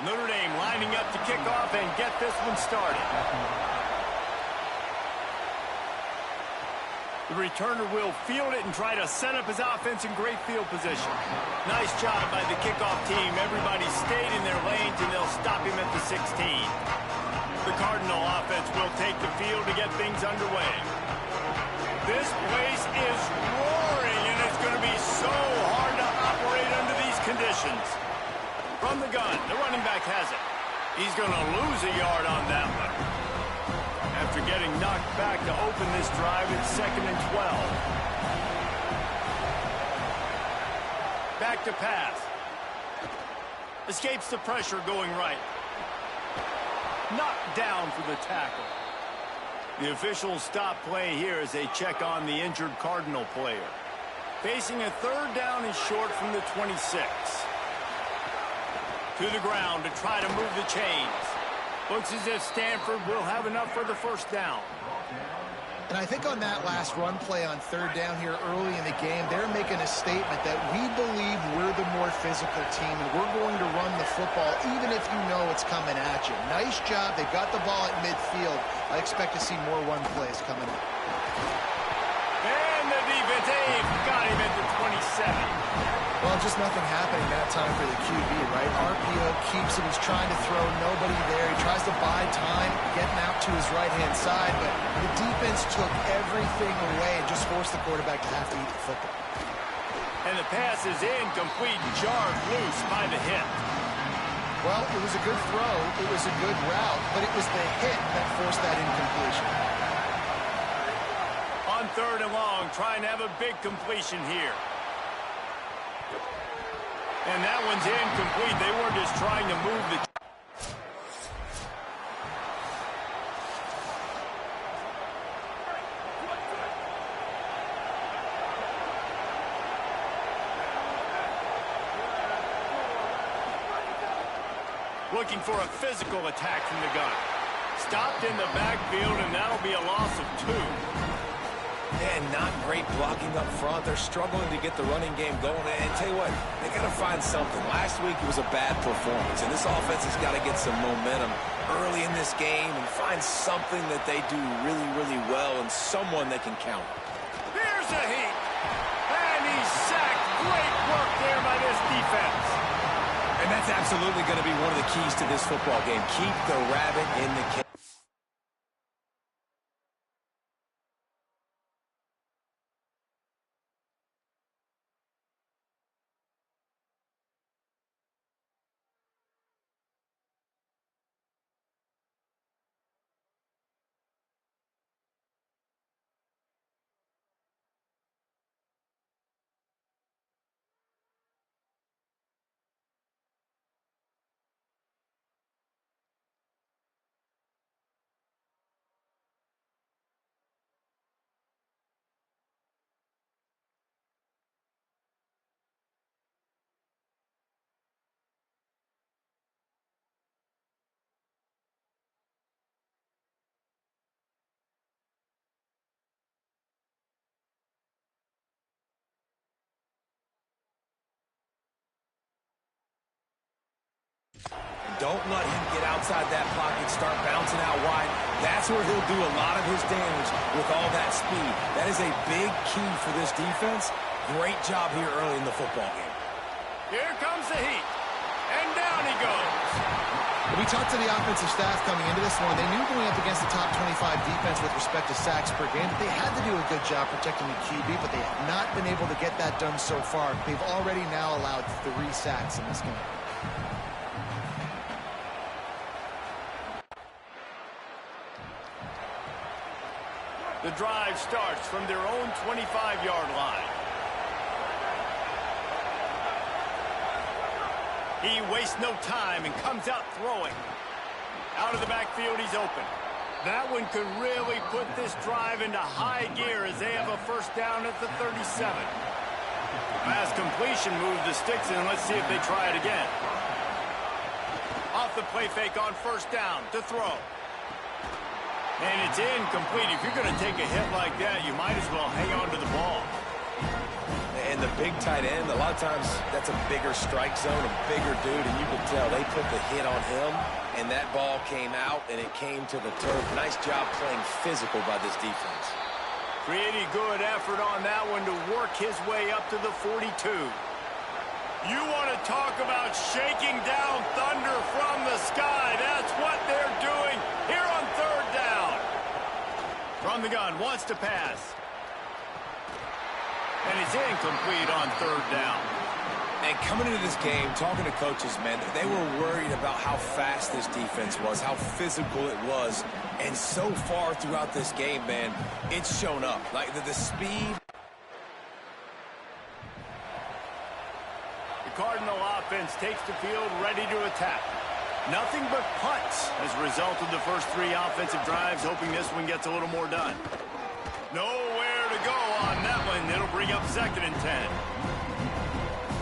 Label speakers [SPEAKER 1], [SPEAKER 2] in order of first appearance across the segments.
[SPEAKER 1] Notre Dame lining up to kick off and get this one started. The returner will field it and try to set up his offense in great field position. Nice job by the kickoff team. Everybody stayed in their lanes, and they'll stop him at the 16. The Cardinal offense will take the field to get things underway. This place is roaring, and it's going to be so hard to operate under these conditions. From the gun, the running back has it. He's going to lose a yard on that one. After getting knocked back to open this drive, it's 2nd and 12. Back to pass. Escapes the pressure going right. Knocked down for the tackle. The officials stop play here as they check on the injured Cardinal player. Facing a 3rd down and short from the 26. To the ground to try to move the chains. Looks as if Stanford will have enough for the 1st down.
[SPEAKER 2] And I think on that last run play on 3rd down here early in the game, they're making a statement that we believe we're the more physical team and we're going to run the football even if you know it's coming at you. Nice job. They got the ball at midfield. I expect to see more run plays coming up.
[SPEAKER 1] And the defense, they've got him at the 27.
[SPEAKER 2] Well, just nothing happening that time for the QB, right? RPO keeps him. He's trying to throw. Nobody there. He tries to buy time, getting out to his right-hand side, but the defense took everything away and just forced the quarterback to have to eat the football.
[SPEAKER 1] And the pass is incomplete, jarred loose by the hit.
[SPEAKER 2] Well, it was a good throw. It was a good route, but it was the hit that forced that incompletion.
[SPEAKER 1] On 3rd and long, trying to have a big completion here. And that one's incomplete. They weren't just trying to move the... Looking for a physical attack from the gun. Stopped in the backfield, and that'll be a loss of 2.
[SPEAKER 3] And not great blocking up front. They're struggling to get the running game going. And tell you what, they got to find something. Last week it was a bad performance, and this offense has got to get some momentum early in this game and find something that they do really, really well and someone they can count.
[SPEAKER 1] Here's a heat. And he's sacked. Great work there by this defense.
[SPEAKER 3] And that's absolutely going to be one of the keys to this football game. Keep the rabbit in the cage. Don't let him get outside that pocket, start bouncing out wide. That's where he'll do a lot of his damage with all that speed. That is a big key for this defense. Great job here early in the football game.
[SPEAKER 1] Here comes the heat. And down he goes.
[SPEAKER 2] We talked to the offensive staff coming into this one. They knew going up against the top 25 defense with respect to sacks per game, that they had to do a good job protecting the QB, but they have not been able to get that done so far. They've already now allowed 3 sacks in this game.
[SPEAKER 1] The drive starts from their own 25-yard line. He wastes no time and comes out throwing. Out of the backfield, he's open. That one could really put this drive into high gear as they have a 1st down at the 37. Pass completion moves the sticks in. Let's see if they try it again. Off the play fake on 1st down to throw. And it's incomplete. If you're going to take a hit like that, you might as well hang on to the ball.
[SPEAKER 3] And the big tight end, a lot of times that's a bigger strike zone, a bigger dude, and you can tell they put the hit on him, and that ball came out, and it came to the turf. Nice job playing physical by this defense.
[SPEAKER 1] Pretty good effort on that one to work his way up to the 42. You want to talk about shaking down thunder from the sky. That's what they're doing here on third down. From the gun, wants to pass. And it's incomplete on third down.
[SPEAKER 3] And coming into this game, talking to coaches, man, they were worried about how fast this defense was, how physical it was. And so far throughout this game, man, it's shown up. Like the speed.
[SPEAKER 1] The Cardinal offense takes the field ready to attack. Nothing but punts as a result of the first three offensive drives, hoping this one gets a little more done. Nowhere to go on that one. It'll bring up 2nd and 10.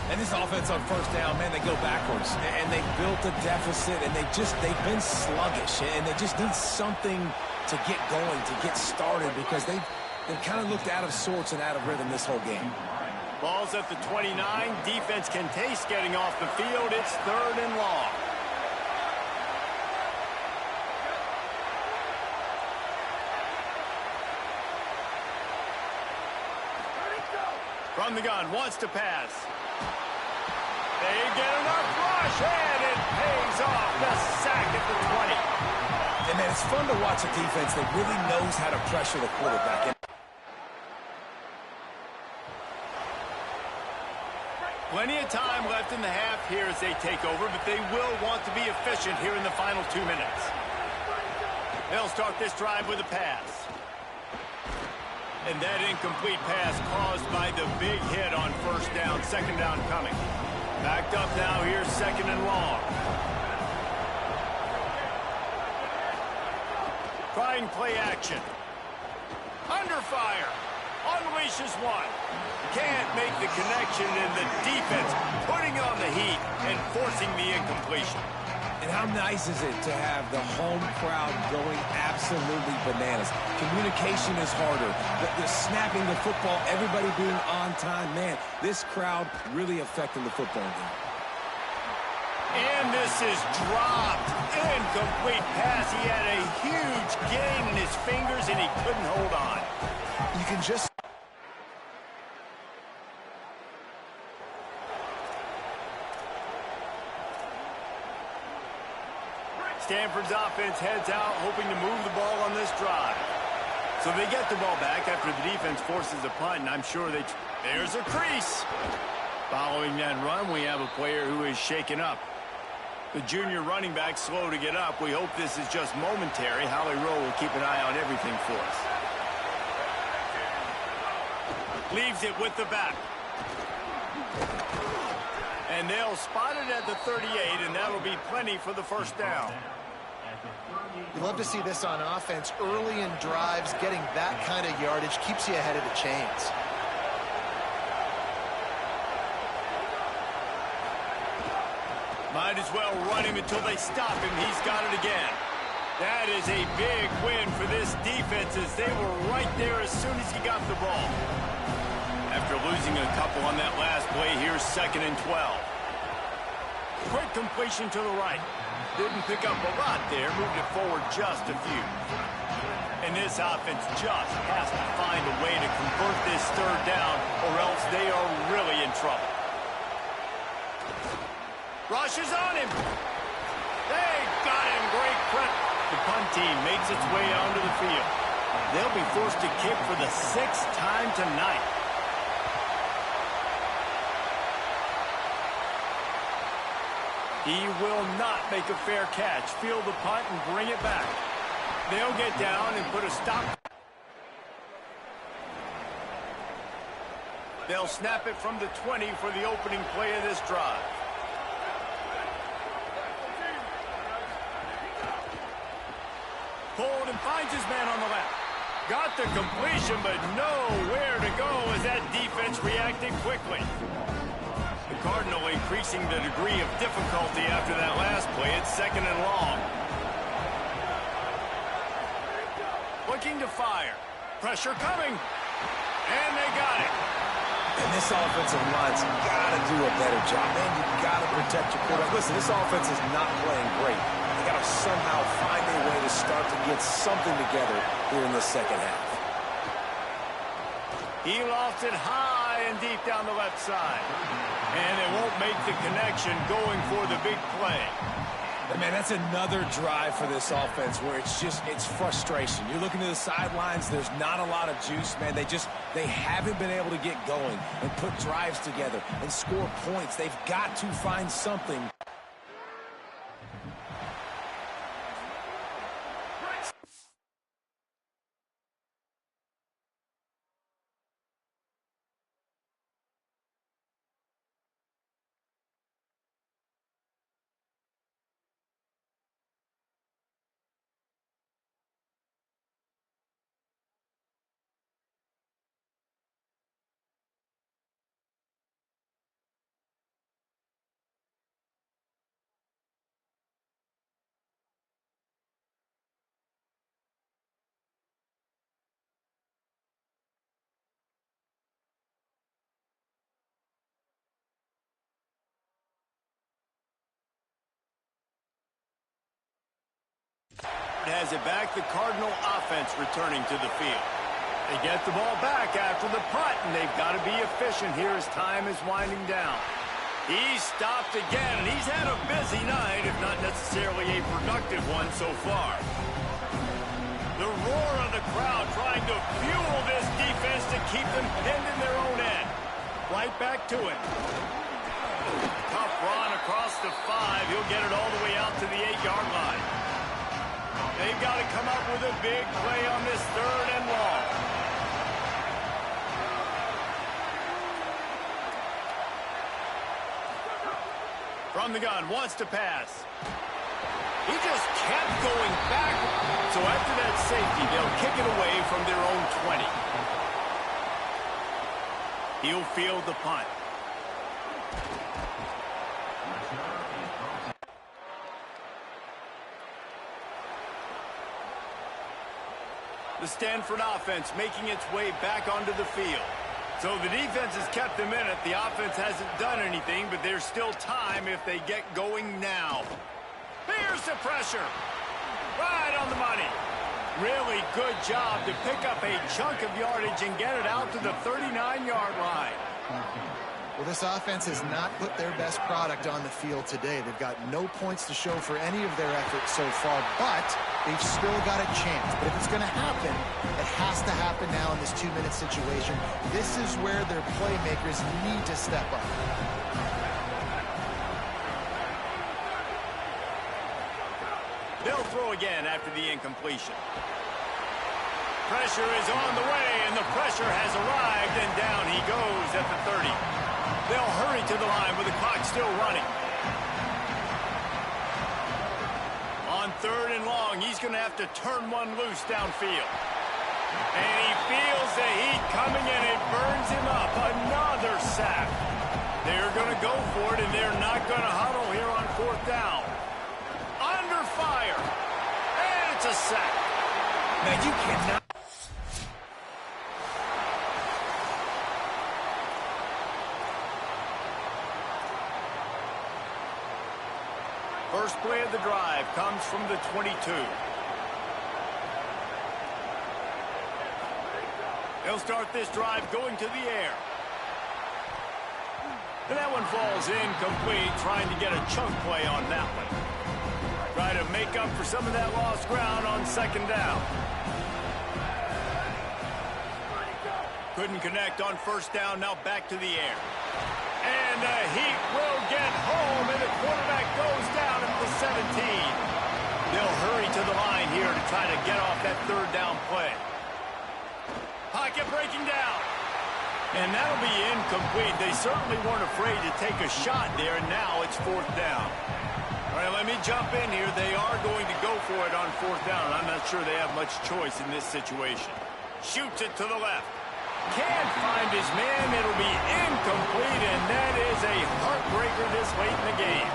[SPEAKER 3] And this offense on first down, man, they go backwards. And they built a deficit, and they've been sluggish. And they just need something to get going, to get started, because they've kind of looked out of sorts and out of rhythm this whole game.
[SPEAKER 1] Ball's at the 29. Defense can taste getting off the field. It's 3rd and long. From the gun, wants to pass. They get enough rush, and it pays off. The sack at the 20.
[SPEAKER 3] And, man, it's fun to watch a defense that really knows how to pressure the quarterback.
[SPEAKER 1] Plenty of time left in the half here as they take over, but they will want to be efficient here in the final 2 minutes. They'll start this drive with a pass. And that incomplete pass caused by the big hit on first down. 2nd down coming. Backed up now. Here's 2nd and long. Trying play action. Under fire. Unleashes one. Can't make the connection, and the defense putting on the heat and forcing the incompletion.
[SPEAKER 3] And how nice is it to have the home crowd going absolutely bananas? Communication is harder. The snapping the football, everybody being on time. Man, this crowd really affecting the football game.
[SPEAKER 1] And this is dropped. Incomplete pass. He had a huge gain in his fingers, and he couldn't hold on.
[SPEAKER 2] You can just...
[SPEAKER 1] Stanford's offense heads out, hoping to move the ball on this drive. So they get the ball back after the defense forces a punt, and I'm sure there's a crease. Following that run, we have a player who is shaken up. The junior running back slow to get up. We hope this is just momentary. Howie Rowe will keep an eye on everything for us. Leaves it with the back. And they'll spot it at the 38, and that'll be plenty for the first down.
[SPEAKER 2] You love to see this on offense. Early in drives, getting that kind of yardage keeps you ahead of the chains.
[SPEAKER 1] Might as well run him until they stop him. He's got it again. That is a big win for this defense, as they were right there as soon as he got the ball. After losing a couple on that last play, here's 2nd and 12. Quick completion to the right. Didn't pick up a lot there, moved it forward just a few. And this offense just has to find a way to convert this 3rd down, or else they are really in trouble. Rushes on him. They got him. Great prep. The punt team makes its way onto the field. They'll be forced to kick for the 6th time tonight. He will not make a fair catch. Field the punt and bring it back. They'll get down and put a stop. They'll snap it from the 20 for the opening play of this drive. Pulled and finds his man on the left. Got the completion, but nowhere to go as that defense reacted quickly. The Cardinal increasing the degree of difficulty after that last play. It's 2nd and long. Looking to fire. Pressure coming. And they got it.
[SPEAKER 3] And this offensive line's got to do a better job. Man, you've got to protect your quarterback. Listen, this offense is not playing great. They got to somehow find a way to start to get something together here in the second half.
[SPEAKER 1] He lofts it high and deep down the left side. And it won't make the connection going for the big play.
[SPEAKER 3] But man, that's another drive for this offense where it's frustration. You're looking to the sidelines, there's not a lot of juice, man. They haven't been able to get going and put drives together and score points. They've got to find something.
[SPEAKER 1] Has it back, the Cardinal offense returning to the field. They get the ball back after the punt, and they've got to be efficient here as time is winding down. He's stopped again, and he's had a busy night, if not necessarily a productive one so far. The roar of the crowd trying to fuel this defense to keep them pinned in their own end. Right back to it. Tough run across the 5. He'll get it all the way out to the 8-yard line. They've got to come up with a big play on this 3rd and long. From the gun, wants to pass. He just kept going back. So after that safety, they'll kick it away from their own 20. He'll field the punt. The Stanford offense making its way back onto the field. So the defense has kept them in it. The offense hasn't done anything, but there's still time if they get going now. Here's the pressure. Right on the money. Really good job to pick up a chunk of yardage and get it out to the 39-yard line.
[SPEAKER 2] Well, this offense has not put their best product on the field today. They've got no points to show for any of their efforts so far, but they've still got a chance. But if it's going to happen, it has to happen now in this 2-minute situation. This is where their playmakers need to step up.
[SPEAKER 1] They'll throw again after the incompletion. Pressure is on the way, and the pressure has arrived, and down he goes at the 30. They'll hurry to the line with the clock still running. On 3rd and long, he's going to have to turn one loose downfield. And he feels the heat coming, and it burns him up. Another sack. They're going to go for it, and they're not going to huddle here on 4th down. Under fire. And it's a sack.
[SPEAKER 3] Man, you cannot.
[SPEAKER 1] First play of the drive comes from the 22. They'll start this drive going to the air. And that one falls incomplete, trying to get a chunk play on that one. Try to make up for some of that lost ground on 2nd down. Couldn't connect on 1st down, now back to the air. And the heat will get home, and the quarterback goes down at the 17. They'll hurry to the line here to try to get off that 3rd down play. Pocket breaking down. And that'll be incomplete. They certainly weren't afraid to take a shot there, and now it's 4th down. All right, let me jump in here. They are going to go for it on 4th down. I'm not sure they have much choice in this situation. Shoots it to the left. Can't find his man. It'll be incomplete, and that is a heartbreaker this late in the game.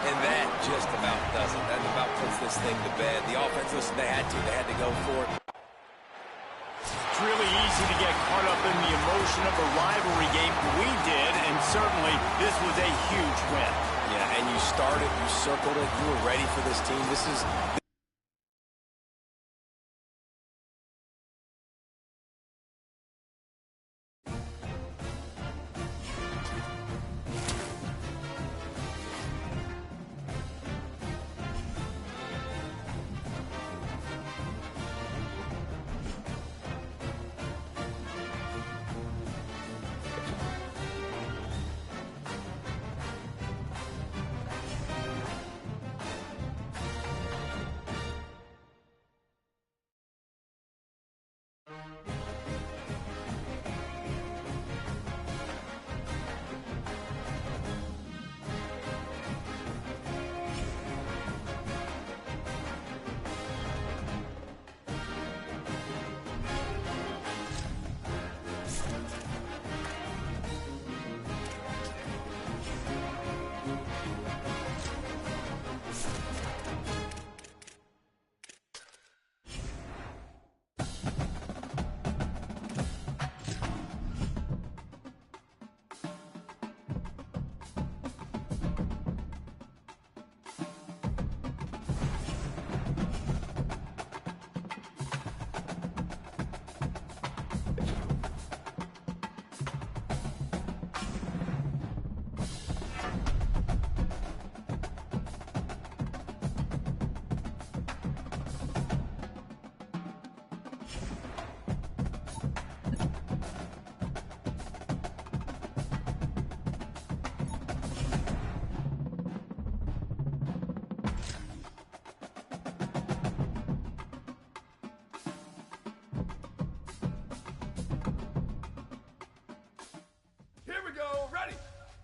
[SPEAKER 3] And that just about does it. That about puts this thing to bed. The offense, listen, they had to go for it.
[SPEAKER 1] really easy to get caught up in the emotion of a rivalry game. We did, and certainly this was a huge win.
[SPEAKER 3] Yeah, and you started, you circled it, you were ready for this team. This is...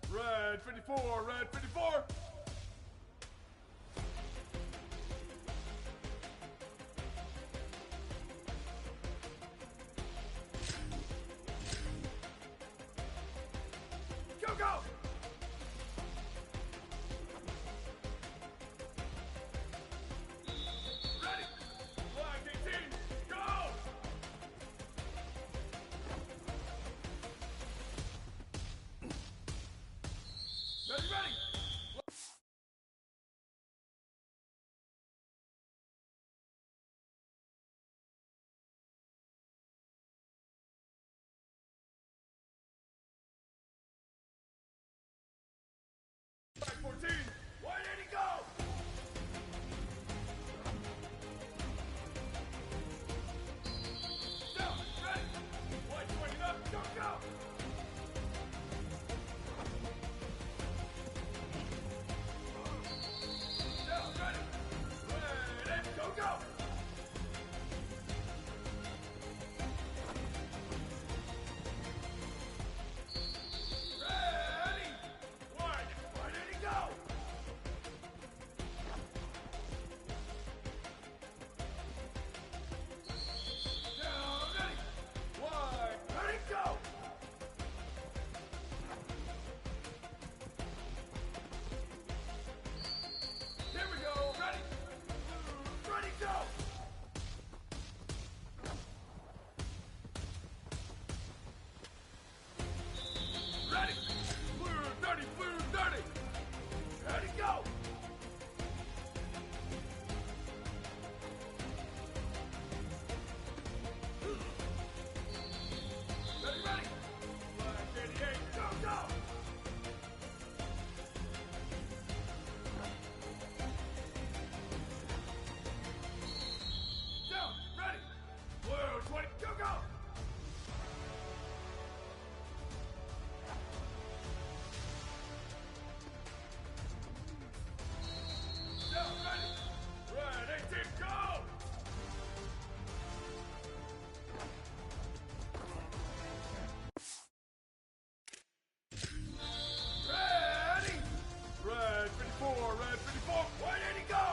[SPEAKER 4] Red 54, red 54. Go, go. Ready. Flag 18, go. Ready, ready! Flag 14, 180, go! Down, ready! Flag 20 up, go, go! Down, ready! Ready, go, go! Ready! 180, go! Down, ready! 180, go! Here we go, ready! Ready, go! Ready! Blue 30, blue 30! Ready, go! Ready, ready! Flag 88, go, go! Down, ready! Blue 20, go, go! Down, ready! Red 18, go! Ready! Red 54, red 54, 180, go!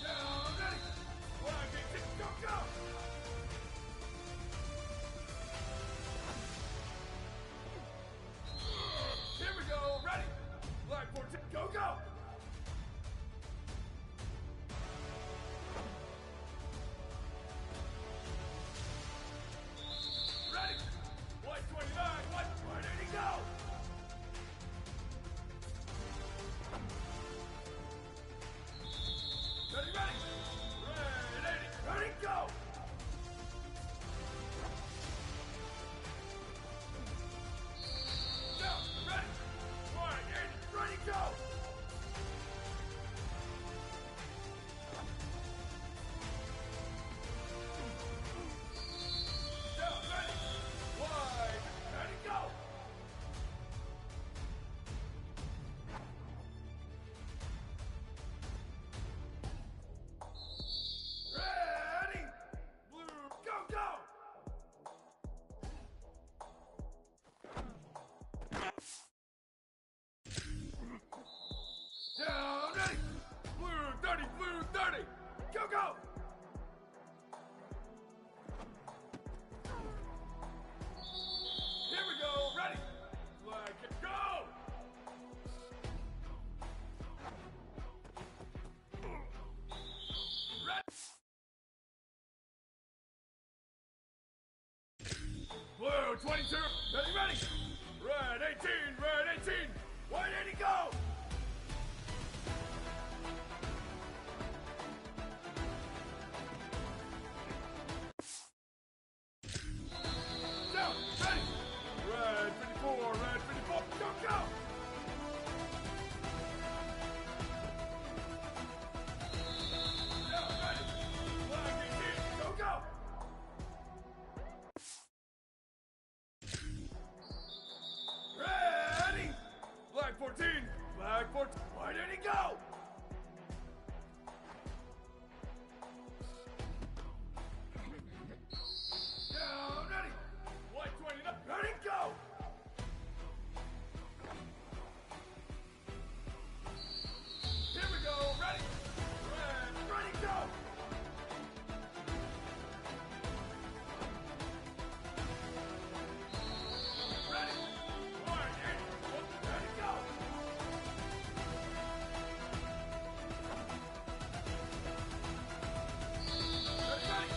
[SPEAKER 4] Down, ready! Flag 18, go, go! Here we go, ready! Flag 14, go, go! Blue 22. Ready, ready. Red 18, red 18. White 80, go. Down, ready. Red 54, red 54. Go, go. Down, ready. Black 18, go, go. Ready. Black 14, black 14. White 80, go. Down, ready. White 29, ready, go. Here we go, ready. Red, ready, go. Ready. White 80, ready, go. Ready, ready.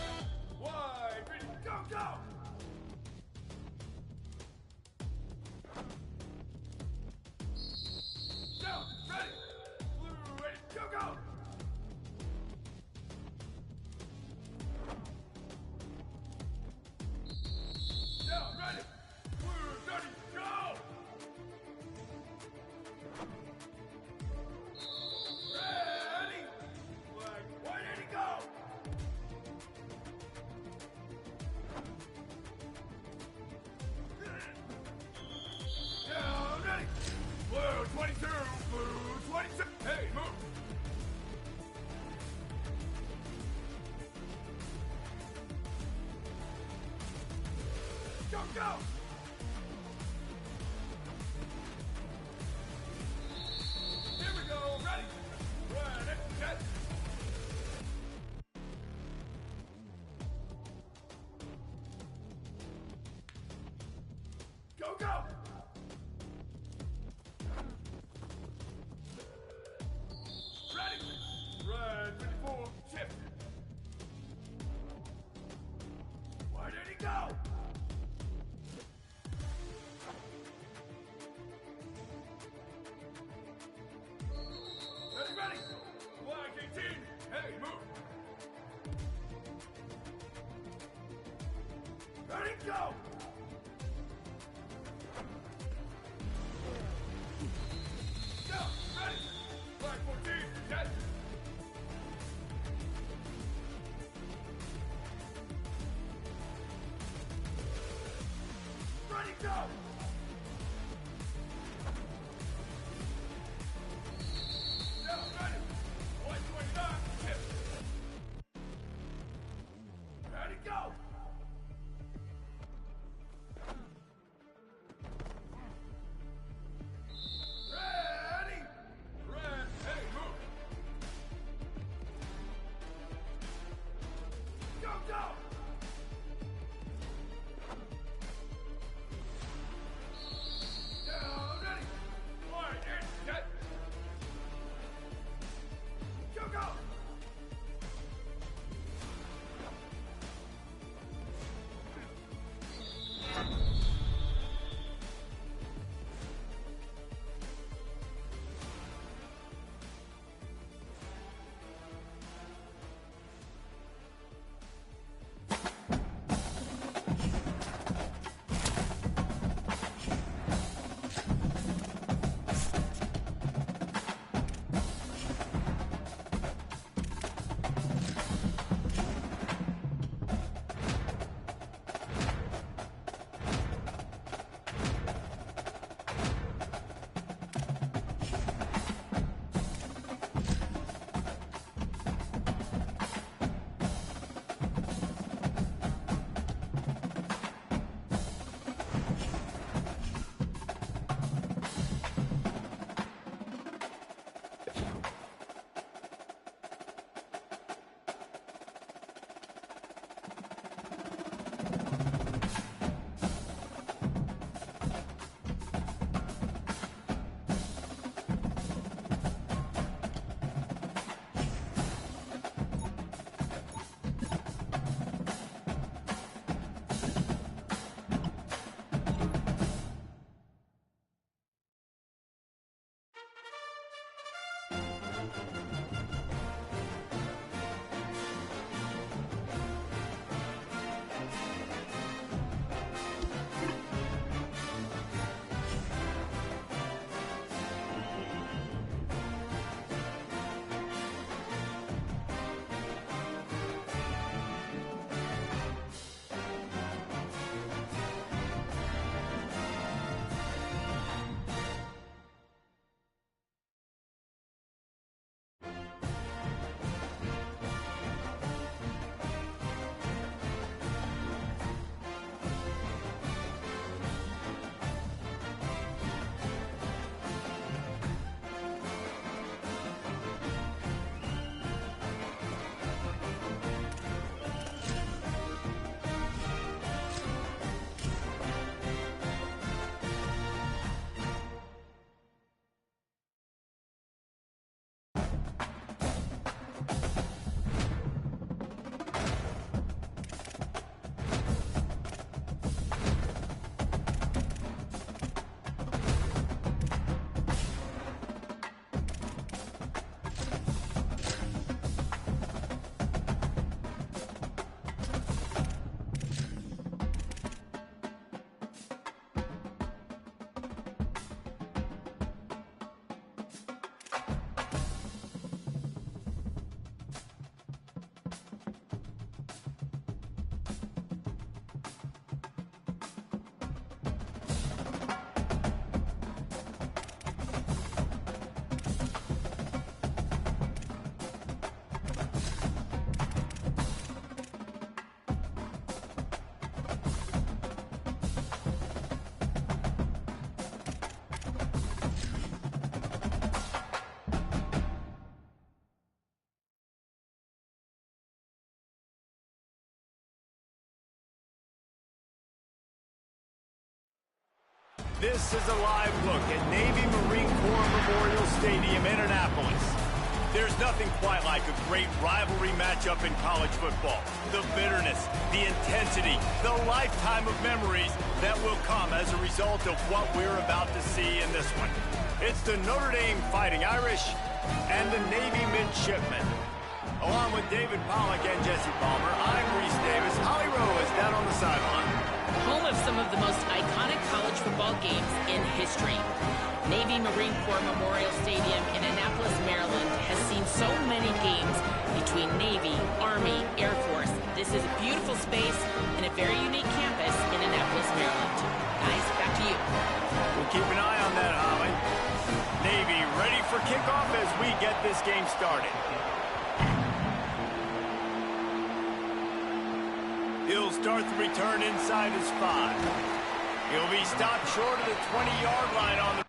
[SPEAKER 4] White 80, go, go. Down, ready. Blue 80, go, go. Down, ready. Blue 30, go. Ready. Black, white 80, go. Down, ready. Blue 22, blue 22. Hey, move. Go, go. Here we go, ready. Red, set. Go, go. Ready. Red 54, shift. White 80, go. Ready, ready. Black 18, hey, move. Ready, go. Down, ready. Black 14, set. Ready, go. Down, ready. White 29, shift. Ready, go. Ready. Red, hey, move. Go, go.
[SPEAKER 1] This is a live look at Navy Marine Corps Memorial Stadium in Annapolis. There's nothing quite like a great rivalry matchup in college football. The bitterness, the intensity, the lifetime of memories that will come as a result of what we're about to see in this one. It's the Notre Dame Fighting Irish and the Navy Midshipmen. Along with David Pollack and Jesse Palmer, I'm Reese Davis. Holly Rowe is down on the sideline.
[SPEAKER 5] Home of some of the most iconic college football games in history. Navy Marine Corps Memorial Stadium in Annapolis, Maryland has seen so many games between Navy, Army, Air Force. This is a beautiful space and a very unique campus in Annapolis, Maryland. Guys, back to you.
[SPEAKER 1] We'll keep an eye on that, Holly. Navy ready for kickoff as we get this game started. He'll start the return inside his 5. He'll be stopped short of the 20-yard line on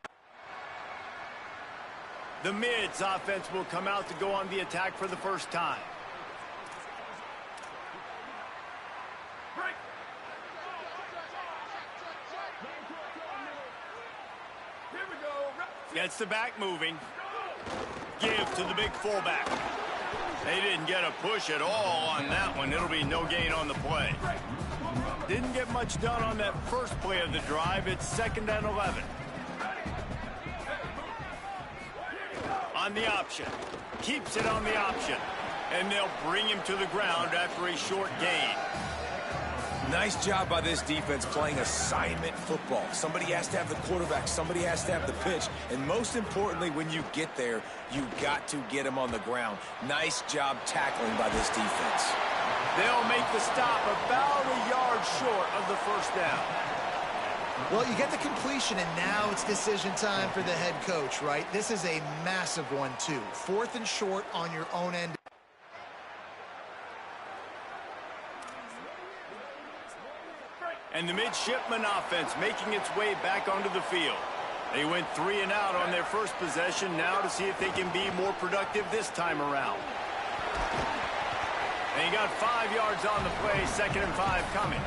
[SPEAKER 1] the Mids offense will come out to go on the attack for the first time.
[SPEAKER 4] Here we go.
[SPEAKER 1] Gets the back moving. Give to the big fullback. They didn't get a push at all on that one. It'll be no gain on the play. Didn't get much done on that first play of the drive. It's 2nd and 11. On the option. Keeps it on the option. And they'll bring him to the ground after a short gain.
[SPEAKER 3] Nice job by this defense playing assignment football. Somebody has to have the quarterback. Somebody has to have the pitch. And most importantly, when you get there, you got to get him on the ground. Nice job tackling by this defense.
[SPEAKER 1] They'll make the stop about a yard short of the first down.
[SPEAKER 2] Well, you get the completion, and now it's decision time for the head coach, right? This is a massive one, too. 4th and short on your own end.
[SPEAKER 1] And the midshipman offense making its way back onto the field. They went 3 and out on their first possession, now to see if they can be more productive this time around. And he got 5 yards on the play, 2nd and 5 coming.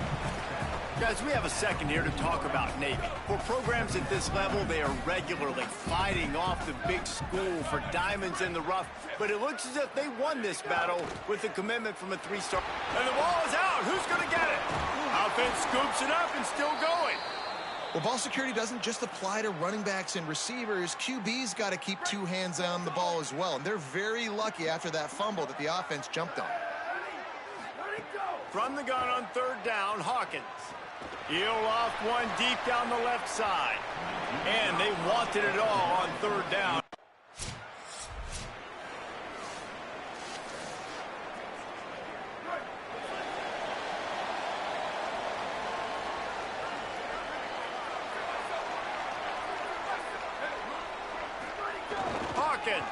[SPEAKER 1] Guys, we have a second here to talk about Navy. For programs at this level, they are regularly fighting off the big school for diamonds in the rough. But it looks as if they won this battle with a commitment from a 3-star. And the ball is out. Who's going to get it? Offense scoops it up and still going.
[SPEAKER 2] Well, ball security doesn't just apply to running backs and receivers. QB's got to keep 2 hands on the ball as well. And they're very lucky after that fumble that the offense jumped on.
[SPEAKER 1] From the gun on 3rd down, Hawkins. He'll off one deep down the left side. And they wanted it all on 3rd down. Hawkins.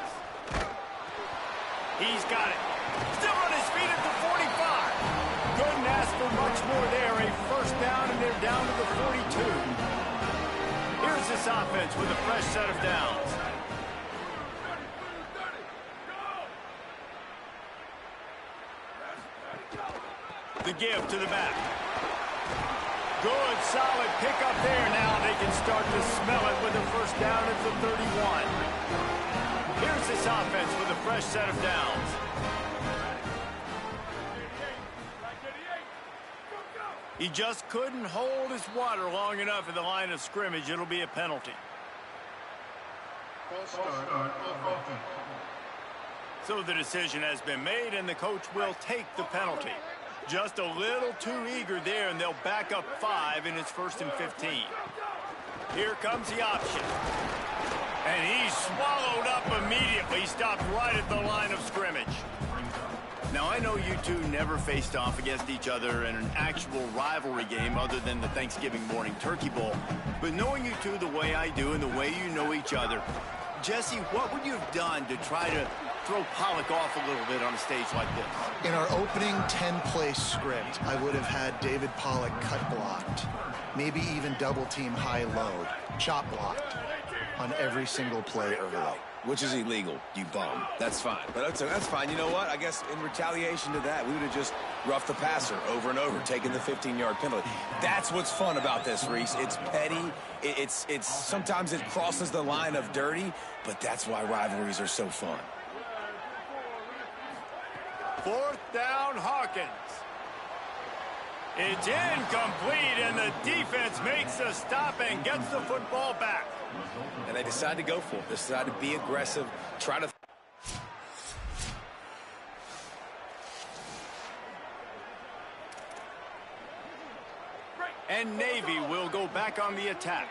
[SPEAKER 1] He's got it. Still on his feet at the 45. Couldn't ask for much more there. A first down, and they're down to the 42. Here's this offense with a fresh set of downs. The give to the back. Good, solid pickup there. Now they can start to smell it with a first down at the 31. Here's this offense with a fresh set of downs. He just couldn't hold his water long enough at the line of scrimmage. It'll be a penalty. So the decision has been made, and the coach will take the penalty. Just a little too eager there, and they'll back up 5 in his 1st and 15. Here comes the option. And he's swallowed up immediately, stopped right at the line of scrimmage. Now, I know you two never faced off against each other in an actual rivalry game other than the Thanksgiving morning Turkey Bowl. But knowing you two the way I do and the way you know each other, Jesse, what would you have done to try to throw Pollack off a little bit on a stage like this?
[SPEAKER 2] In our opening 10-play script, I would have had David Pollack cut blocked, maybe even double-team high-load, chop blocked on every single play early.
[SPEAKER 3] which is illegal, you bum. That's fine. But that's fine. You know what? I guess in retaliation to that, we would have just roughed the passer over and over, taking the 15-yard penalty. That's what's fun about this, Reese. It's petty. It's sometimes it crosses the line of dirty, but that's why rivalries are so fun.
[SPEAKER 1] 4th down, Hawkins. It's incomplete, and the defense makes a stop and gets the football back.
[SPEAKER 3] And they decide to go for it. They decide to be aggressive, try to...
[SPEAKER 1] And Navy will go back on the attack.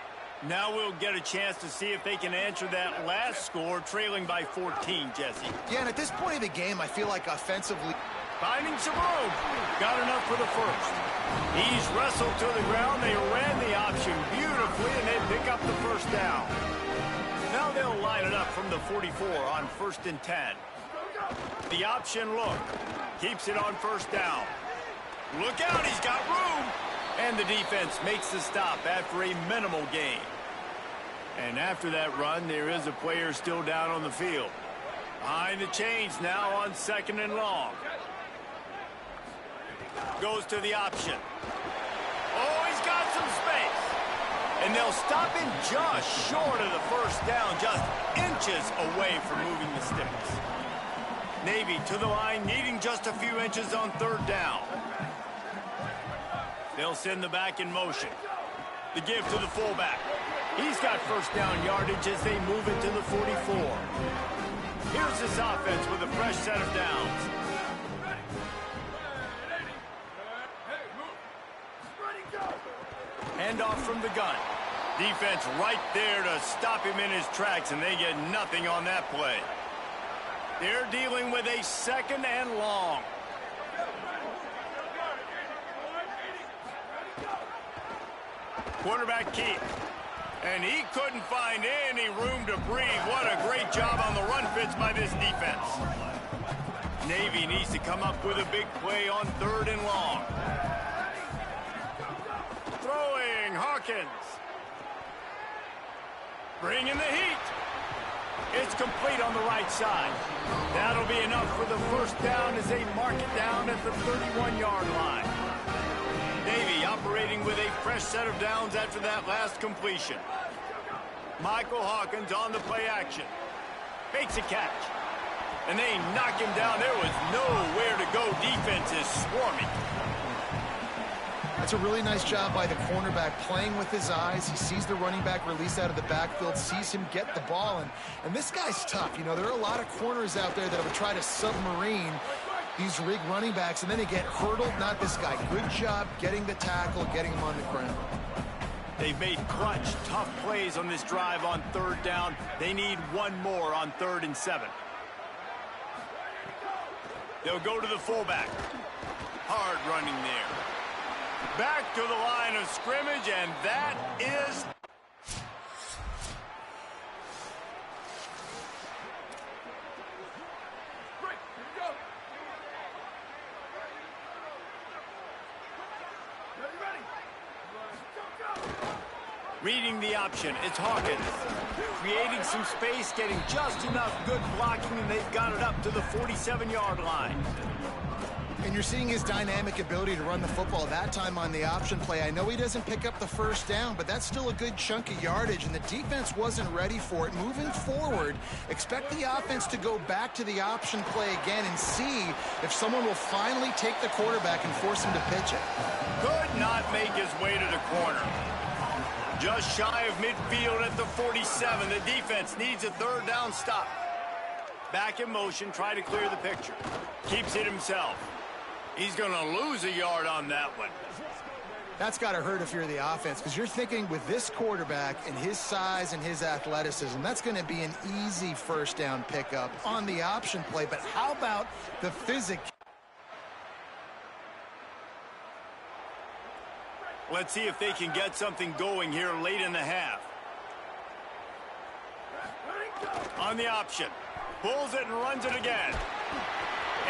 [SPEAKER 1] Now we'll get a chance to see if they can answer that last score, trailing by 14, Jesse.
[SPEAKER 2] Yeah, and at this point of the game, I feel like offensively...
[SPEAKER 1] Finding some room. Got enough for the first. He's wrestled to the ground. They ran the option beautifully, and they pick up the first down. Now they'll line it up from the 44 on 1st and 10. The option look. Keeps it on 1st down. Look out, he's got room. And the defense makes the stop after a minimal gain. And after that run, there is a player still down on the field. Behind the chains now on 2nd and long. Goes to the option. Oh, he's got some space. And they'll stop him just short of the first down, just inches away from moving the sticks. Navy to the line, needing just a few inches on 3rd down. They'll send the back in motion. The give to the fullback. He's got first down yardage as they move it to the 44. Here's this offense with a fresh set of downs. Handoff from the gun. Defense right there to stop him in his tracks, and they get nothing on that play. They're dealing with a 2nd and long. Quarterback Keith. And he couldn't find any room to breathe. What a great job on the run fits by this defense. Navy needs to come up with a big play on 3rd and long. Throwing, Hawkins. Bringing the heat. It's complete on the right side. That'll be enough for the first down as they mark it down at the 31-yard line. Navy operating with a fresh set of downs after that last completion. Michael Hawkins on the play action. Makes a catch. And they knock him down. There was nowhere to go. Defense is swarming.
[SPEAKER 2] That's a really nice job by the cornerback, playing with his eyes. He sees the running back release out of the backfield, sees him get the ball. And this guy's tough. You know, there are a lot of corners out there that would try to submarine these rig running backs, and then they get hurdled. Not this guy. Good job getting the tackle, getting him on the ground.
[SPEAKER 1] They've made clutch, tough plays on this drive on 3rd down. They need one more on 3rd and 7. They'll go to the fullback. Hard running there. Back to the line of scrimmage, and that is... Reading the option, it's Hawkins. Creating some space, getting just enough good blocking, and they've got it up to the 47-yard line.
[SPEAKER 2] And you're seeing his dynamic ability to run the football, that time on the option play. I know he doesn't pick up the first down, but that's still a good chunk of yardage, and the defense wasn't ready for it. Moving forward, expect the offense to go back to the option play again and see if someone will finally take the quarterback and force him to pitch it.
[SPEAKER 1] Could not make his way to the corner. Just shy of midfield at the 47. The defense needs a 3rd down stop. Back in motion, try to clear the picture. Keeps it himself. He's going to lose a yard on that one.
[SPEAKER 2] That's got to hurt if you're the offense, because you're thinking with this quarterback and his size and his athleticism, that's going to be an easy first down pickup on the option play. But how about the physics?
[SPEAKER 1] Let's see if they can get something going here late in the half. On the option. Pulls it and runs it again.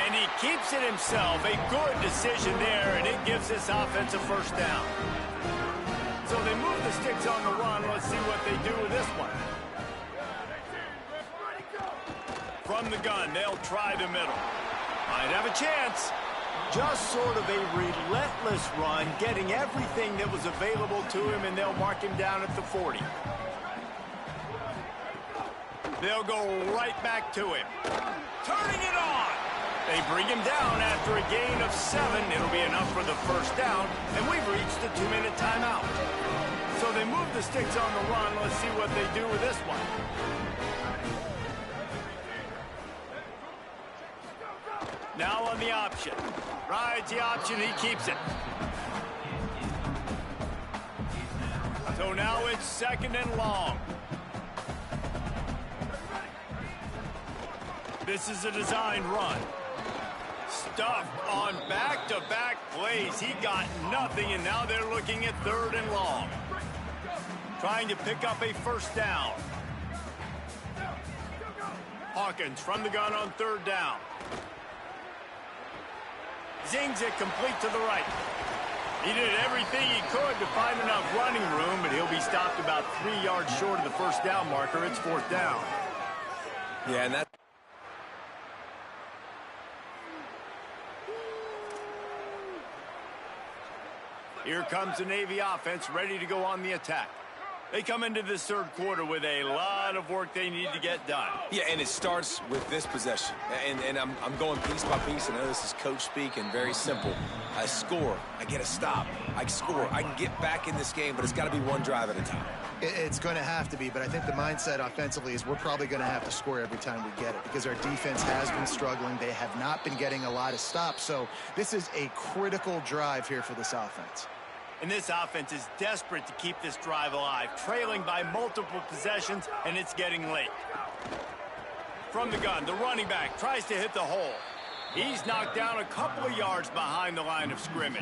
[SPEAKER 1] And he keeps it himself. A good decision there, and it gives this offense a first down. So they move the sticks on the run. Let's see what they do with this one. From the gun, they'll try the middle. Might have a chance. Just sort of a relentless run, getting everything that was available to him, and they'll mark him down at the 40. They'll go right back to him. Turning it on. They bring him down after a gain of 7. It'll be enough for the first down, and we've reached the 2-minute timeout. So they move the sticks on the run. Let's see what they do with this one. Now on the option. Rides the option, he keeps it. So now it's 2nd and long. This is a designed run. Stuffed on back-to-back plays. He got nothing, and now they're looking at 3rd and long. Trying to pick up a first down. Hawkins from the gun on 3rd down. Zings it complete to the right. He did everything he could to find enough running room, but he'll be stopped about 3 yards short of the first down marker. It's 4th down.
[SPEAKER 3] Yeah, and that...
[SPEAKER 1] Here comes the Navy offense ready to go on the attack. They come into this 3rd quarter with a lot of work they need to get done.
[SPEAKER 3] Yeah, and it starts with this possession. And I'm going piece by piece. I know this is coach speak and very simple. I score. I get a stop. I score. I can get back in this game, but it's got to be one drive at a time.
[SPEAKER 2] It's going to have to be, but I think the mindset offensively is we're probably going to have to score every time we get it because our defense has been struggling. They have not been getting a lot of stops, so this is a critical drive here for this offense.
[SPEAKER 1] And this offense is desperate to keep this drive alive, trailing by multiple possessions, and it's getting late. From the gun, the running back tries to hit the hole. He's knocked down a couple of yards behind the line of scrimmage.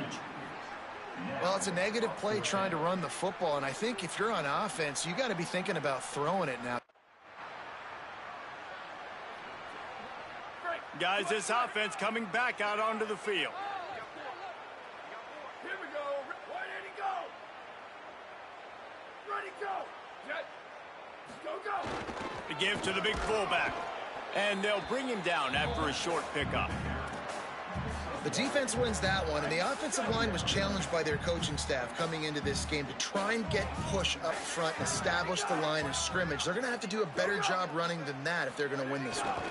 [SPEAKER 2] Well, it's a negative play trying to run the football, and I think if you're on offense, you got to be thinking about throwing it now.
[SPEAKER 1] Guys, this offense coming back out onto the field.
[SPEAKER 4] Here we go. Why did he go? Ready, go. Jet. Go.
[SPEAKER 1] The give to the big fullback. And they'll bring him down after a short pickup.
[SPEAKER 2] The defense wins that one, and the offensive line was challenged by their coaching staff coming into this game to try and get push up front and establish the line of scrimmage. They're going to have to do a better job running than that if they're going to win this one.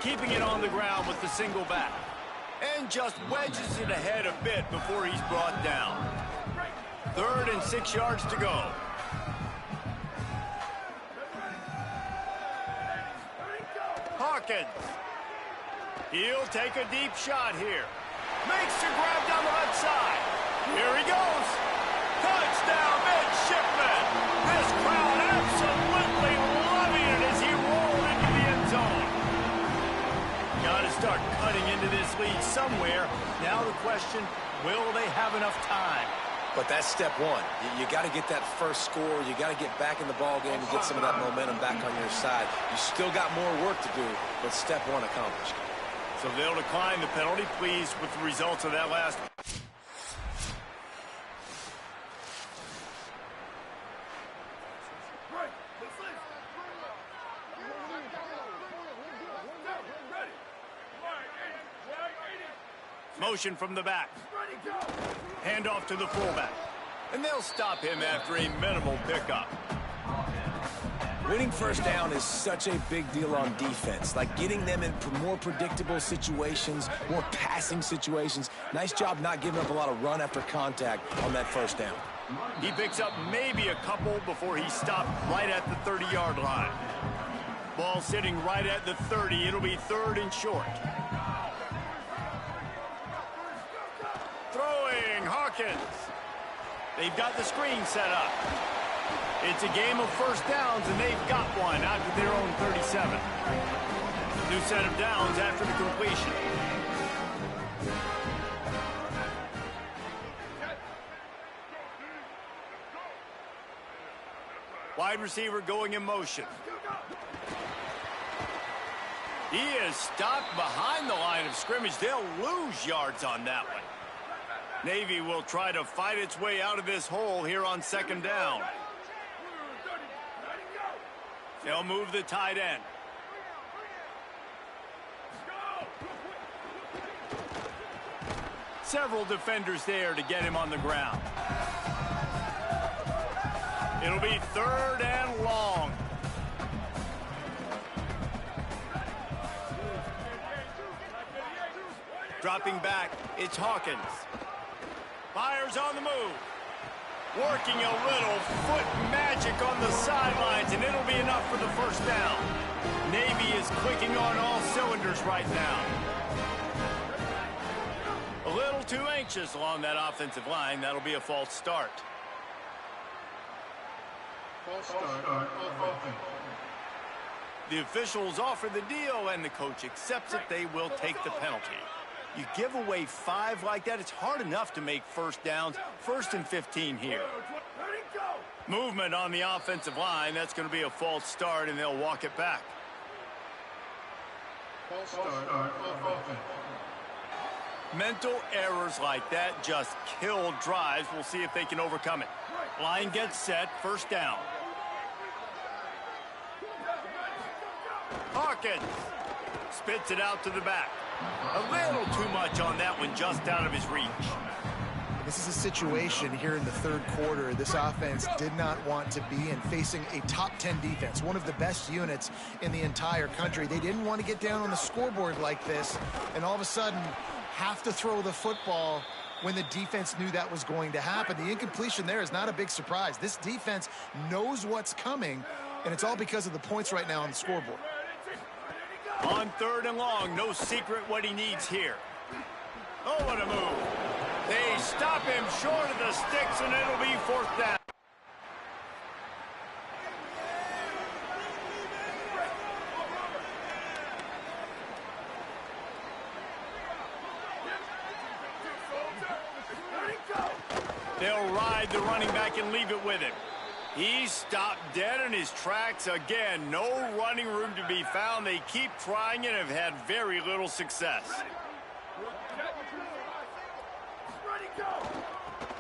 [SPEAKER 1] Keeping it on the ground with the single back. And just wedges it ahead a bit before he's brought down. 3rd and 6 yards to go. Hawkins. He'll take a deep shot here. Makes the grab down the left side. Here he goes. Touchdown, midshipman. This crowd absolutely loving it as he rolled into the end zone. Got to start cutting into this lead somewhere. Now the question, will they have enough time?
[SPEAKER 3] But that's step one. You got to get that first score. You got to get back in the ball game and get some of that momentum back on your side. You still got more work to do, but step one accomplished.
[SPEAKER 1] So they'll decline the penalty. Pleased with the results of that last one. Motion from the back. Hand off to the fullback. And they'll stop him after a minimal pickup.
[SPEAKER 3] Winning first down is such a big deal on defense. Like getting them in more predictable situations, more passing situations. Nice job not giving up a lot of run after contact on that first down.
[SPEAKER 1] He picks up maybe a couple before he's stopped right at the 30-yard line. Ball sitting right at the 30. It'll be 3rd and short. Throwing, Hawkins. They've got the screen set up. It's a game of first downs, and they've got one out to their own 37. New set of downs after the completion. Wide receiver going in motion. He is stopped behind the line of scrimmage. They'll lose yards on that one. Navy will try to fight its way out of this hole here on 2nd down. They'll move the tight end. Several defenders there to get him on the ground. It'll be 3rd and long. Dropping back, it's Hawkins. Fires on the move. Working a little foot magic on the sidelines, and it'll be enough for the first down. Navy is clicking on all cylinders right now. A little too anxious along that offensive line. That'll be a false start. The officials offer the deal, and the coach accepts it. They will take the penalty. You give away 5 like that, it's hard enough to make first downs. 1st and 15 here. Movement on the offensive line. That's going to be a false start, and they'll walk it back. Mental errors like that just kill drives. We'll see if they can overcome it. Line gets set, 1st down. Hawkins spits it out to the back. A little too much on that one, just out of his reach.
[SPEAKER 2] This is a situation here in the 3rd quarter this offense did not want to be in, facing a top 10 defense, one of the best units in the entire country. They didn't want to get down on the scoreboard like this and all of a sudden have to throw the football when the defense knew that was going to happen. The incompletion there is not a big surprise. This defense knows what's coming, and it's all because of the points right now on the scoreboard.
[SPEAKER 1] On 3rd and long, no secret what he needs here. Oh, what a move. They stop him short of the sticks, and it'll be 4th down. They'll ride the running back and leave it with him. He's stopped dead in his tracks again. No running room to be found. They keep trying and have had very little success.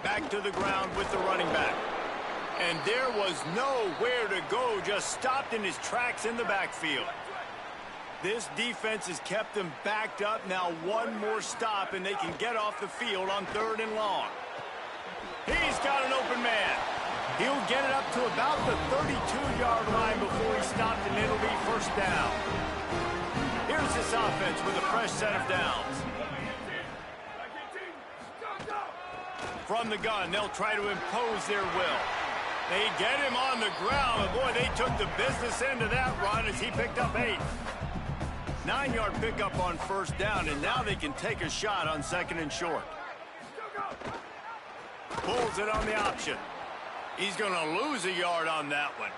[SPEAKER 1] Back to the ground with the running back. And there was nowhere to go, just stopped in his tracks in the backfield. This defense has kept them backed up. Now one more stop and they can get off the field on 3rd and long. He's got an open man. He'll get it up to about the 32-yard line before he stopped, and it'll be 1st down. Here's this offense with a fresh set of downs. From the gun, they'll try to impose their will. They get him on the ground, and boy, they took the business end of that run as he picked up 8. 9-yard pickup on 1st down, and now they can take a shot on 2nd and short. Pulls it on the option. He's going to lose a yard on that one.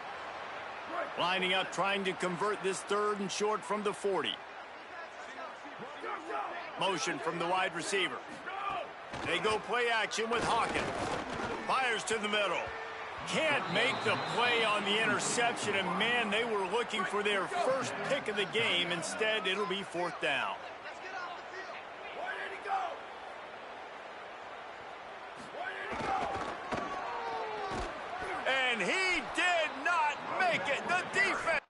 [SPEAKER 1] Lining up, trying to convert this 3rd and short from the 40. Motion from the wide receiver. They go play action with Hawkins. Fires to the middle. Can't make the play on the interception, and man, they were looking for their first pick of the game. Instead, it'll be 4th down. And he did not make it. The defense.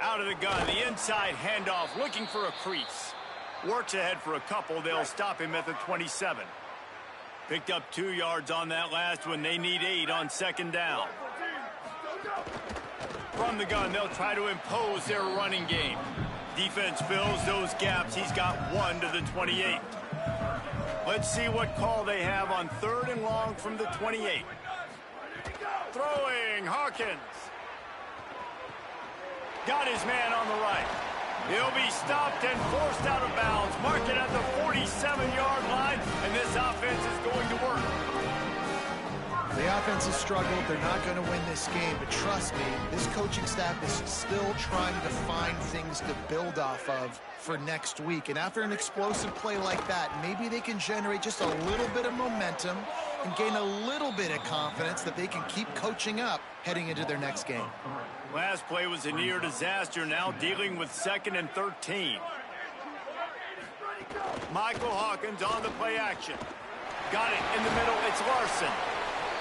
[SPEAKER 1] Out of the gun, the inside handoff, looking for a crease. Works ahead for a couple. They'll stop him at the 27. Picked up 2 yards on that last one. They need 8 on 2nd down. From the gun, they'll try to impose their running game. Defense fills those gaps. He's got 1 to the 28. Let's see what call they have on 3rd and long from the 28. Throwing, Hawkins. Got his man on the right. He'll be stopped and forced out of bounds. Mark it at the 47-yard line, and this offense is going to work.
[SPEAKER 2] The offense has struggled. They're not going to win this game, but trust me, this coaching staff is still trying to find things to build off of for next week. And after an explosive play like that, maybe they can generate just a little bit of momentum and gain a little bit of confidence that they can keep coaching up heading into their next game.
[SPEAKER 1] Last play was a near disaster, now dealing with 2nd and 13. Michael Hawkins on the play action. Got it in the middle. It's Larson.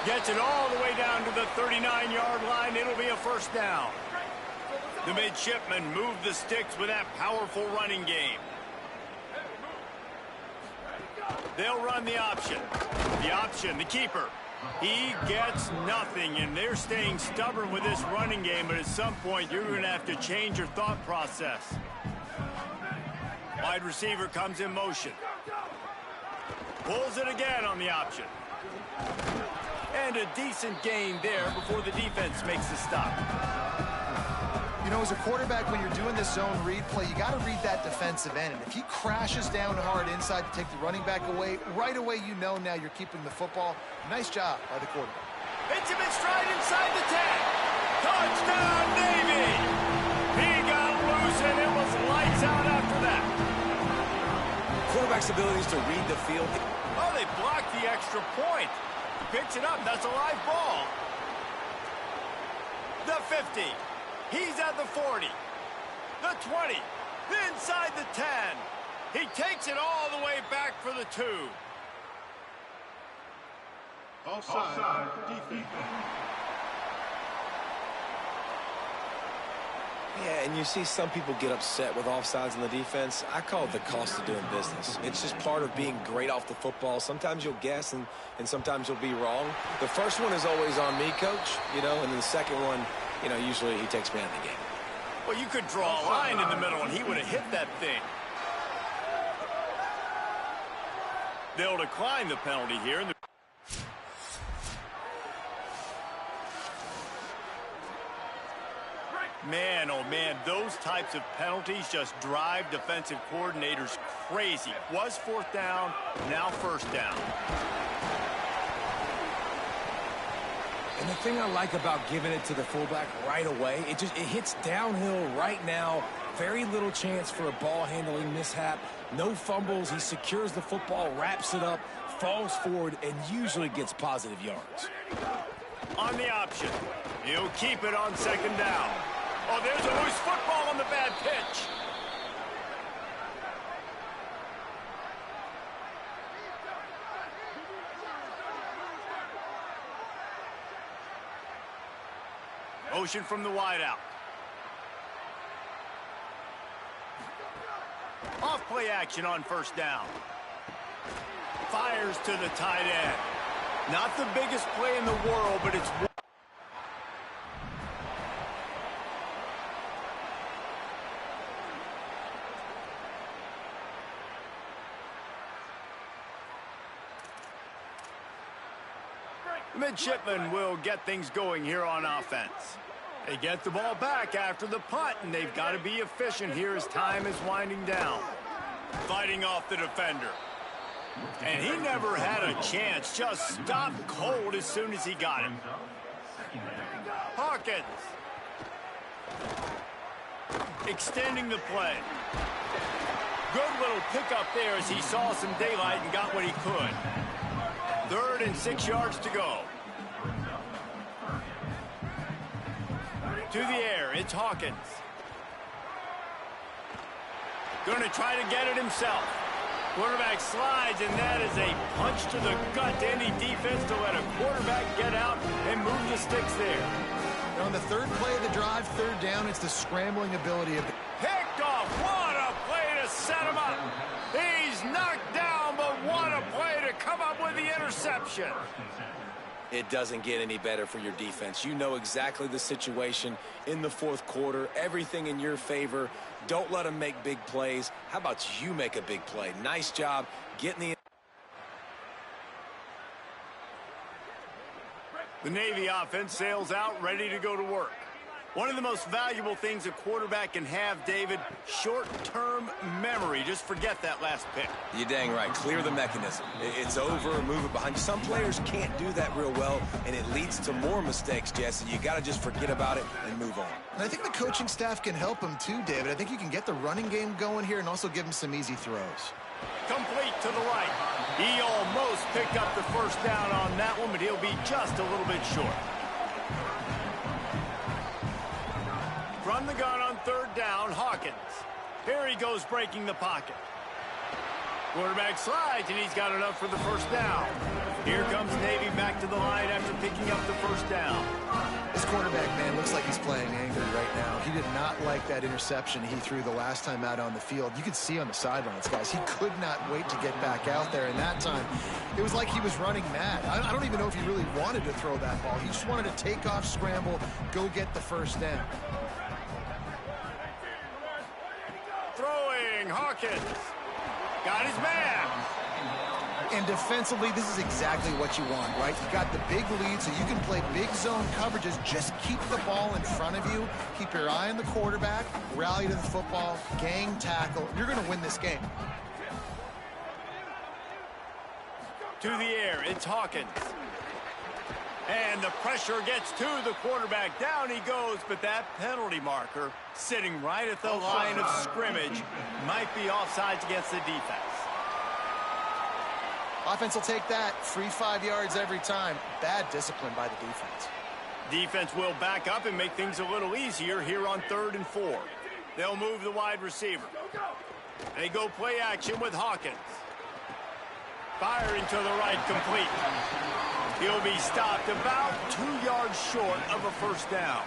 [SPEAKER 1] Gets it all the way down to the 39-yard line. It'll be a first down. The midshipmen move the sticks with that powerful running game. They'll run the option. The option, the keeper. He gets nothing, and they're staying stubborn with this running game, but at some point you're going to have to change your thought process. Wide receiver comes in motion. Pulls it again on the option. And a decent gain there before the defense makes the stop.
[SPEAKER 2] You know, as a quarterback, when you're doing this zone read play, you got to read that defensive end. And if he crashes down hard inside to take the running back away, right away you know now you're keeping the football. Nice job by the quarterback.
[SPEAKER 1] Hits him in stride inside the 10. Touchdown, Navy! He got loose, and it was lights out after that.
[SPEAKER 3] Quarterback's abilities to read the field.
[SPEAKER 1] Oh, they blocked the extra point. Picks it up. That's a live ball. The 50. He's at the 40. The 20. Inside the 10. He takes it all the way back for the 2.
[SPEAKER 4] Offside defense.
[SPEAKER 3] Yeah, and you see some people get upset with offsides in the defense. I call it the cost of doing business. It's just part of being great off the football. Sometimes you'll guess, and sometimes you'll be wrong. The first one is always on me, Coach, you know, and then the second one, you know, usually he takes me out of the game.
[SPEAKER 1] Well, you could draw a line in the middle, and he would have hit that thing. They'll decline the penalty here. Man, oh man, those types of penalties just drive defensive coordinators crazy. Was fourth down, now first down.
[SPEAKER 3] And the thing I like about giving it to the fullback right away, it hits downhill right now. Very little chance for a ball handling mishap. No fumbles. He secures the football, wraps it up, falls forward, and usually gets positive yards.
[SPEAKER 1] On the option, he'll keep it on second down. Oh, there's a loose football on the bad pitch. Motion from the wideout. Off play action on first down. Fires to the tight end. Not the biggest play in the world, but it's midshipmen will get things going here on offense. They get the ball back after the punt, and they've got to be efficient here as time is winding down. Fighting off the defender. And he never had a chance. Just stopped cold as soon as he got him. Hawkins. Extending the play. Good little pickup there as he saw some daylight and got what he could. 3rd and 6 yards to go. To the air, it's Hawkins. Going to try to get it himself. Quarterback slides, and that is a punch to the gut to any defense to let a quarterback get out and move the sticks there.
[SPEAKER 2] And on the 3rd play of the drive, 3rd down, it's the scrambling ability of the...
[SPEAKER 1] Picked off. What a play to set him up. He's knocked down, but what a play to come up with the interception.
[SPEAKER 3] It doesn't get any better for your defense. You know exactly the situation in the 4th quarter. Everything in your favor. Don't let them make big plays. How about you make a big play? Nice job getting
[SPEAKER 1] the Navy offense sails out, ready to go to work. One of the most valuable things a quarterback can have, David, short-term memory. Just forget that last pick.
[SPEAKER 3] You're dang right. Clear the mechanism. It's over, move it behind you. Some players can't do that real well, and it leads to more mistakes, Jesse. You got to just forget about it and move on.
[SPEAKER 2] And I think the coaching staff can help him too, David. I think you can get the running game going here and also give him some easy throws.
[SPEAKER 1] Complete to the right. He almost picked up the first down on that one, but he'll be just a little bit short. From the gun on 3rd down, Hawkins. Here he goes breaking the pocket. Quarterback slides, and he's got enough for the first down. Here comes Navy back to the line after picking up the first down.
[SPEAKER 2] This quarterback, man, looks like he's playing angry right now. He did not like that interception he threw the last time out on the field. You could see on the sidelines, guys, he could not wait to get back out there. And that time, it was like he was running mad. I don't even know if he really wanted to throw that ball. He just wanted to take off, scramble, go get the first down.
[SPEAKER 1] Throwing, Hawkins. Got his man.
[SPEAKER 2] And defensively, this is exactly what you want, right? You got the big lead, so you can play big zone coverages. Just keep the ball in front of you. Keep your eye on the quarterback. Rally to the football. Gang tackle. You're going to win this game.
[SPEAKER 1] To the air, it's Hawkins. And the pressure gets to the quarterback. Down he goes, but that penalty marker sitting right at the line of scrimmage might be offsides against the defense.
[SPEAKER 2] Offense will take that. Free 5 yards every time. Bad discipline by the defense.
[SPEAKER 1] Defense will back up and make things a little easier here on 3rd and 4. They'll move the wide receiver. They go play action with Hawkins. Firing to the right, complete. He'll be stopped about 2 yards short of a first down.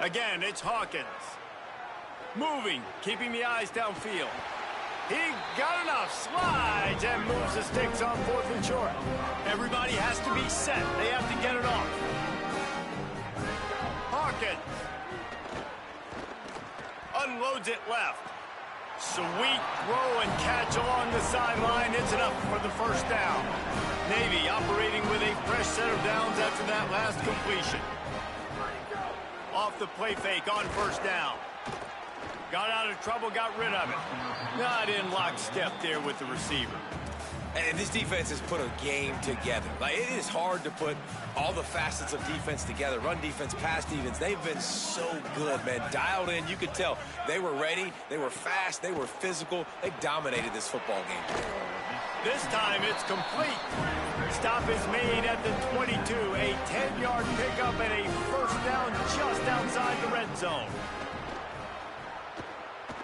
[SPEAKER 1] Again, it's Hawkins. Moving, keeping the eyes downfield. He got enough, slides, and moves the sticks on 4th and short. Everybody has to be set. They have to get it off. Hawkins unloads it left. Sweet throw and catch along the sideline. It's enough for the first down. Navy operating with a fresh set of downs after that last completion. Off the play fake on first down. Got out of trouble, got rid of it. Not in lockstep there with the receiver.
[SPEAKER 3] And this defense has put a game together. Like, it is hard to put all the facets of defense together. Run defense, pass defense. They've been so good, man. Dialed in. You could tell they were ready. They were fast. They were physical. They dominated this football game.
[SPEAKER 1] This time it's complete. Stop is made at the 22. A 10-yard pickup and a first down just outside the red zone.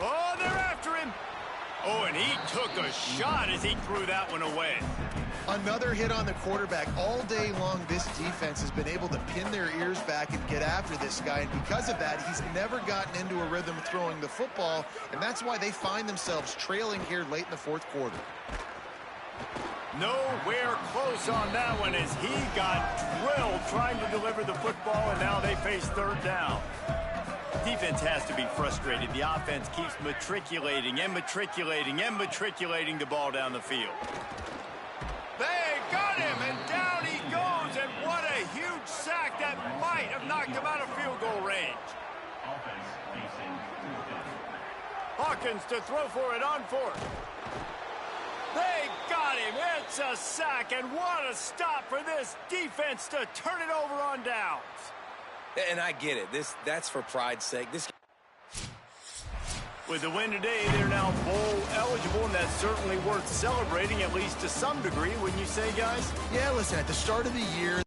[SPEAKER 1] Oh, they're after him. Oh, and he took a shot as he threw that one away.
[SPEAKER 2] Another hit on the quarterback. All day long, this defense has been able to pin their ears back and get after this guy. And because of that, he's never gotten into a rhythm throwing the football. And that's why they find themselves trailing here late in the 4th quarter.
[SPEAKER 1] Nowhere close on that one as he got drilled trying to deliver the football, and now they face 3rd down. Defense has to be frustrated. The offense keeps matriculating and matriculating and matriculating the ball down the field. They got him, and down he goes, and what a huge sack that might have knocked him out of field goal range. Hawkins to throw for it on 4th. They got him. It's a sack, and what a stop for this defense to turn it over on downs.
[SPEAKER 3] And I get it. That's for pride's sake.
[SPEAKER 1] With the win today, they're now bowl eligible, and that's certainly worth celebrating, at least to some degree, wouldn't you say, guys?
[SPEAKER 2] Yeah, listen, at the start of the year,